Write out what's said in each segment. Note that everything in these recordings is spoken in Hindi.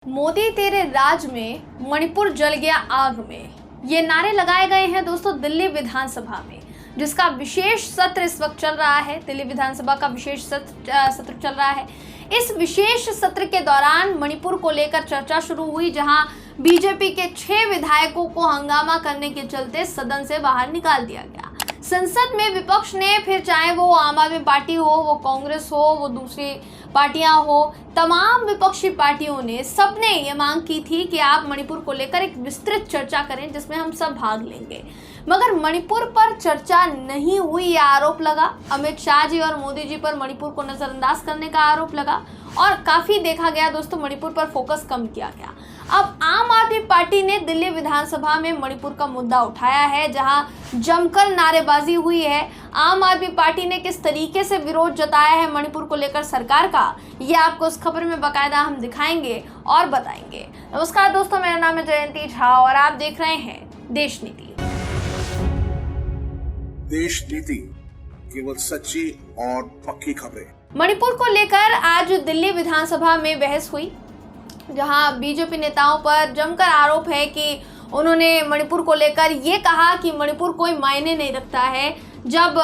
मोदी तेरे राज में, मणिपुर जल गया आग में, ये नारे लगाए गए हैं दोस्तों दिल्ली विधानसभा में, जिसका विशेष सत्र इस वक्त चल रहा है। दिल्ली विधानसभा का विशेष सत्र चल रहा है। इस विशेष सत्र के दौरान मणिपुर को लेकर चर्चा शुरू हुई, जहां बीजेपी के 6 विधायकों को हंगामा करने के चलते सदन से बाहर निकाल दिया गया। संसद में विपक्ष ने फिर, चाहे वो आम आदमी पार्टी हो, वो कांग्रेस हो, वो दूसरी पार्टियां हो, तमाम विपक्षी पार्टियों ने सबने ये मांग की थी कि आप मणिपुर को लेकर एक विस्तृत चर्चा करें जिसमें हम सब भाग लेंगे। मगर मणिपुर पर चर्चा नहीं हुई, यह आरोप लगा। अमित शाह जी और मोदी जी पर मणिपुर को नजरअंदाज करने का आरोप लगा और काफी देखा गया दोस्तों, मणिपुर पर फोकस कम किया गया। अब आम आदमी पार्टी ने दिल्ली विधानसभा में मणिपुर का मुद्दा उठाया है, जहां जमकर नारेबाजी हुई है। आम आदमी पार्टी ने किस तरीके से विरोध जताया है मणिपुर को लेकर सरकार का, ये आपको इस खबर में बाकायदा हम दिखाएंगे और बताएंगे। नमस्कार दोस्तों, मेरा नाम है जयंती झा और आप देख रहे हैं देश नीति। देश नीति, केवल सच्ची और पक्की खबरें। मणिपुर को लेकर आज दिल्ली विधानसभा में बहस हुई, जहां बीजेपी नेताओं पर जमकर आरोप है कि उन्होंने मणिपुर को लेकर ये कहा कि मणिपुर कोई मायने नहीं रखता है। जब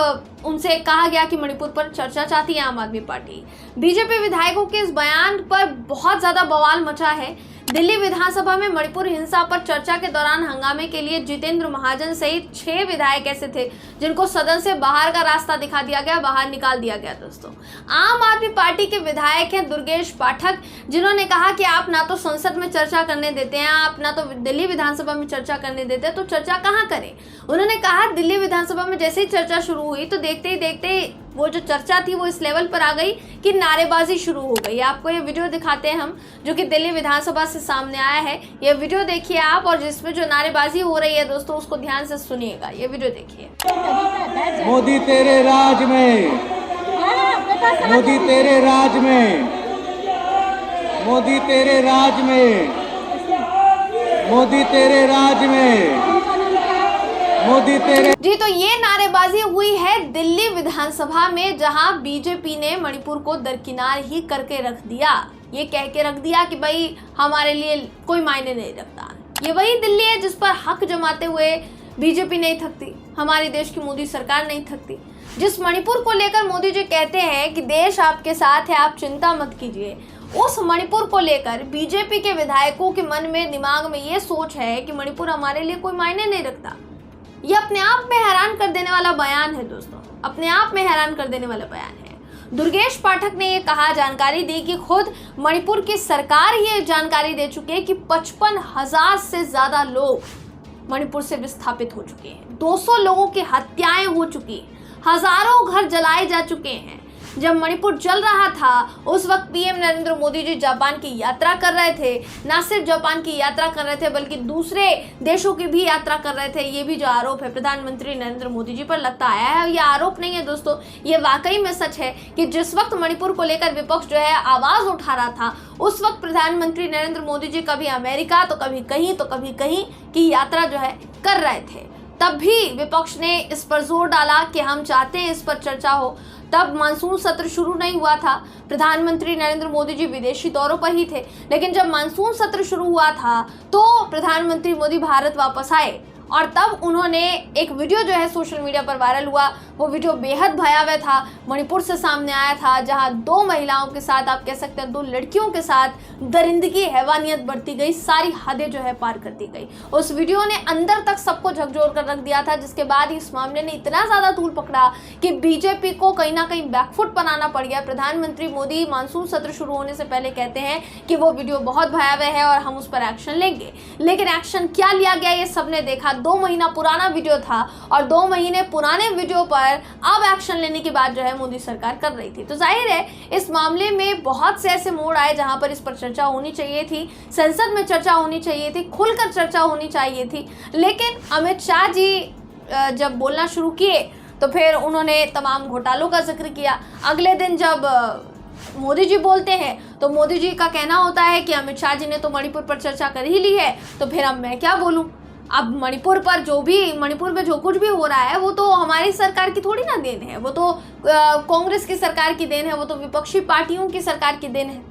उनसे कहा गया कि मणिपुर पर चर्चा चाहती है आम आदमी पार्टी, बीजेपी विधायकों के इस बयान पर बहुत ज्यादा बवाल मचा है। दिल्ली विधानसभा में मणिपुर हिंसा पर चर्चा के दौरान हंगामे के लिए जितेंद्र महाजन सहित 6 विधायक ऐसे थे जिनको सदन से बाहर का रास्ता दिखा दिया गया, बाहर निकाल दिया गया। दोस्तों, आम आदमी पार्टी के विधायक हैं दुर्गेश पाठक, जिन्होंने कहा कि आप ना तो संसद में चर्चा करने देते हैं, आप ना तो दिल्ली विधानसभा में चर्चा करने देते हैं, तो चर्चा कहाँ करें। उन्होंने कहा दिल्ली विधानसभा में जैसे ही चर्चा शुरू हुई तो देखते ही देखते वो जो चर्चा थी वो इस लेवल पर आ गई कि नारेबाजी शुरू हो गई। आपको ये वीडियो दिखाते हैं हम, जो कि दिल्ली विधानसभा से सामने आया है। ये वीडियो देखिए आप, और जिसमें जो नारेबाजी हो रही है दोस्तों, उसको ध्यान से सुनिएगा। ये वीडियो देखिए। मोदी तेरे राज में, मोदी तेरे राज में, मोदी तेरे राज में, मोदी तेरे राज में, मोदी तेरे। जी, तो ये नारेबाजी हुई है दिल्ली विधानसभा में, जहां बीजेपी ने मणिपुर को दरकिनार ही करके रख दिया। ये कह के रख दिया कि भाई हमारे लिए कोई मायने नहीं रखता। ये वही दिल्ली है जिस पर हक जमाते हुए बीजेपी नहीं थकती, हमारे देश की मोदी सरकार नहीं थकती। जिस मणिपुर को लेकर मोदी जी कहते हैं कि देश आपके साथ है, आप चिंता मत कीजिए, उस मणिपुर को लेकर बीजेपी के विधायकों के मन में, दिमाग में ये सोच है कि मणिपुर हमारे लिए कोई मायने नहीं रखता। ये अपने आप में हैरान कर देने वाला बयान है दोस्तों, अपने आप में हैरान कर देने वाला बयान है। दुर्गेश पाठक ने ये कहा, जानकारी दी कि खुद मणिपुर की सरकार ये जानकारी दे चुकी है कि 55,000 से ज्यादा लोग मणिपुर से विस्थापित हो चुके हैं, 200 लोगों की हत्याएं हो चुकी हैं, हजारों घर जलाए जा चुके हैं। जब मणिपुर जल रहा था उस वक्त पीएम नरेंद्र मोदी जी जापान की यात्रा कर रहे थे। ना सिर्फ जापान की यात्रा कर रहे थे बल्कि दूसरे देशों की भी यात्रा कर रहे थे। ये भी जो आरोप है प्रधानमंत्री नरेंद्र मोदी जी पर लगता आया है, ये आरोप नहीं है दोस्तों, ये वाकई में सच है कि जिस वक्त मणिपुर को लेकर विपक्ष जो है आवाज उठा रहा था, उस वक्त प्रधानमंत्री नरेंद्र मोदी जी कभी अमेरिका तो कभी कहीं तो कभी कहीं की यात्रा जो है कर रहे थे। तब भी विपक्ष ने इस पर जोर डाला कि हम चाहते हैं इस पर चर्चा हो। तब मानसून सत्र शुरू नहीं हुआ था, प्रधानमंत्री नरेंद्र मोदी जी विदेशी दौरों पर ही थे, लेकिन जब मानसून सत्र शुरू हुआ था तो प्रधानमंत्री मोदी भारत वापस आए और तब उन्होंने एक वीडियो जो है सोशल मीडिया पर वायरल हुआ। वो वीडियो बेहद भयावह था, मणिपुर से सामने आया था, जहां 2 महिलाओं के साथ, आप कह सकते हैं 2 लड़कियों के साथ दरिंदगी, हैवानियत बढ़ती गई, सारी हदें जो है पार कर दी गई। उस वीडियो ने अंदर तक सबको झकझोर कर रख दिया था, जिसके बाद इस मामले ने इतना ज्यादा तूल पकड़ा कि बीजेपी को कहीं ना कहीं बैकफुट बनाना पड़ गया। प्रधानमंत्री मोदी मानसून सत्र शुरू होने से पहले कहते हैं कि वो वीडियो बहुत भयावह है और हम उस पर एक्शन लेंगे, लेकिन एक्शन क्या लिया गया ये सबने देखा। 2 महीना पुराना वीडियो था और 2 महीने पुराने वीडियो पर अब एक्शन लेने की बात जो है मोदी सरकार कर रही थी। तो जाहिर है इस मामले में बहुत से ऐसे मोड़ आए जहां पर इस पर चर्चा होनी चाहिए थी, संसद में चर्चा होनी चाहिए थी, खुलकर चर्चा होनी चाहिए थी। लेकिन अमित शाह जी जब बोलना शुरू किए तो फिर उन्होंने तमाम घोटालों का जिक्र किया। अगले दिन जब मोदी जी बोलते हैं तो मोदी जी का कहना होता है कि अमित शाह जी ने तो मणिपुर पर चर्चा कर ही ली है, तो फिर अब मैं क्या बोलूं। अब मणिपुर पर मणिपुर में जो कुछ भी हो रहा है वो तो हमारी सरकार की थोड़ी ना देन है, वो तो कांग्रेस की सरकार की देन है, वो तो विपक्षी पार्टियों की सरकार की देन है।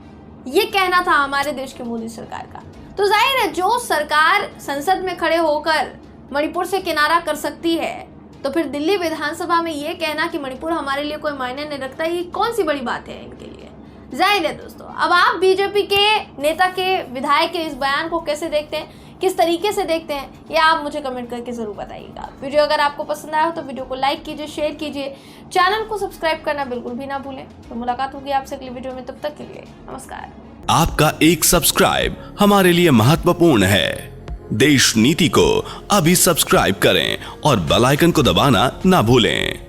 ये कहना था हमारे देश की मोदी सरकार का। तो जाहिर है जो सरकार संसद में खड़े होकर मणिपुर से किनारा कर सकती है, तो फिर दिल्ली विधानसभा में ये कहना कि मणिपुर हमारे लिए कोई मायने नहीं रखता, ये कौन सी बड़ी बात है इनके लिए। जाहिर है दोस्तों, अब आप बीजेपी के नेता के विधायक के इस बयान को कैसे देखते हैं, किस तरीके से देखते हैं, ये आप मुझे कमेंट करके ज़रूर बताइएगा। वीडियो अगर आपको पसंद आया हो तो वीडियो को लाइक कीजिए, शेयर कीजिए, चैनल को सब्सक्राइब करना बिल्कुल भी ना भूलें। तो मुलाकात होगी आपसे अगली वीडियो में, तब तक के लिए नमस्कार। आपका एक सब्सक्राइब हमारे लिए महत्वपूर्ण है। देश नीति को अभी सब्सक्राइब करें और बेल आइकन को दबाना ना भूलें।